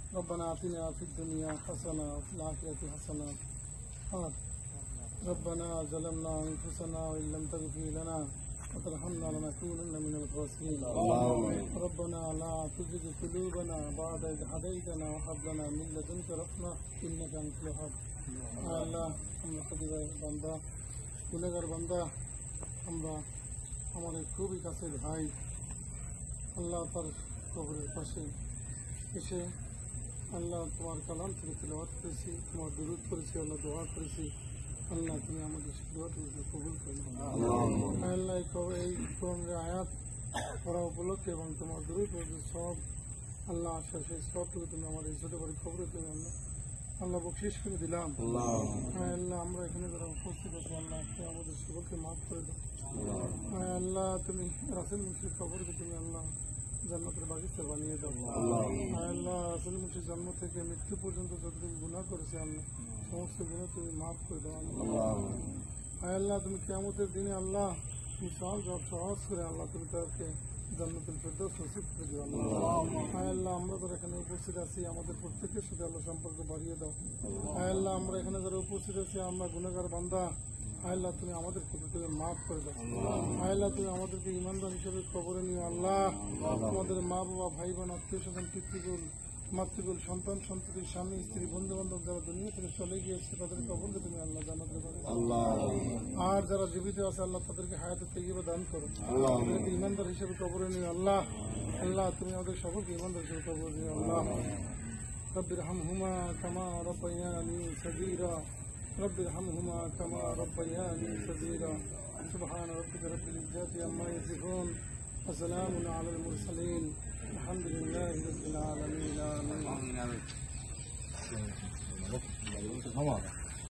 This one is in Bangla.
ربنا آتنا في الدنيا حسنة وفي الآخرة حسنة ربنا ظلمنا أنفسنا وإن لم تغفر لنا وترحمنا لنكونن من الخاسرين ربنا لا تزغ قلوبنا بعد إذ هديتنا وهب لنا من لدنك رحمة إنك أنت الوهاب আল্লাহ আমরা প্রতিবার বান্দা গুনাহগার বান্দা আমরা আমাদের খুবই কাছের ভাই আল্লাহ তার কবরের পাশে এসে আল্লাহ তোমার কালাম থেকে তিলাওয়াত করেছি তোমার দুরূদ করেছি আল্লাহ দোয়া করেছি আল্লাহ তুমি আমাদের দোয়াটুকু কবুল করো আল্লাহ এই কোরআনের আয়াত পড়া উপলক্ষে এবং তোমার দুরূদ সব আল্লাহ আশা সেই সবটুকু তুমি আমাদের ছোট করে খবরে তুমি আল্লাহ বকশিস করে দিলাম আল্লাহ আমরা এখানে যারা উপস্থিত আছি আল্লাহ আমাদের সকলকে মাফ করে দাও আল্লাহ তুমি রাসেল মুন্সির খবরকে তুমি আল্লাহ জান্নাতের বাগিচা বানিয়ে দাও আল্লাহ রাসেল মুন্সির জন্ম থেকে মৃত্যু পর্যন্ত যতটুকু গুনাহ করেছে আল্লাহ সমস্ত গুনাহ তুমি মাফ করে দাও আল্লাহ তুমি কিয়ামতের দিনে আল্লাহ মিশাল জব সহজ করে আল্লাহ তুমি তাকে জান্নাতুল ফেরদৌস নসিব করে দিও আল্লাহ আমরা যারা এখানে উপস্থিত আছি আমাদের প্রত্যেকের সাথে আল্লাহ সম্পর্ক বাড়িয়ে দাও আল্লাহ আমরা এখানে যারা উপস্থিত আছি আমরা গুনাহগার বান্দা আল্লাহ তুমি আমাদের ক্ষেত্রে মাফ করে দাও আল্লাহ তুমি আমাদেরকে ইমানদার হিসেবে কবরে নিও আল্লাহ আমাদের মা বাবা ভাই বোন আত্মীয় স্বজন পিতৃকুল মাতৃকুল সন্তান সন্ততি স্বামী স্ত্রী বন্ধু বান্ধব যারা দুনিয়া থেকে চলে গিয়েছে তাদের কবরকে তুমি আল্লাহ জান্নাত দান করো আর যারা জীবিত আছে আল্লাহ তাদেরকে হায়াতে তাইয়্যিবা দান করো আমাদেরকে ইমানদার হিসেবে কবরে নিও আল্লাহ আল্লাহ তুমি আমাদের সকলকে ইমানদার হিসেবে কবরে নিও আল্লাহ رب ارحمهما كما ربياني صغيرا رب ارحمهما كما ربياني صغيرا سبحان ربك رب العزة عما يصفون وسلام على المرسلين الحمد لله رب العالمين آمين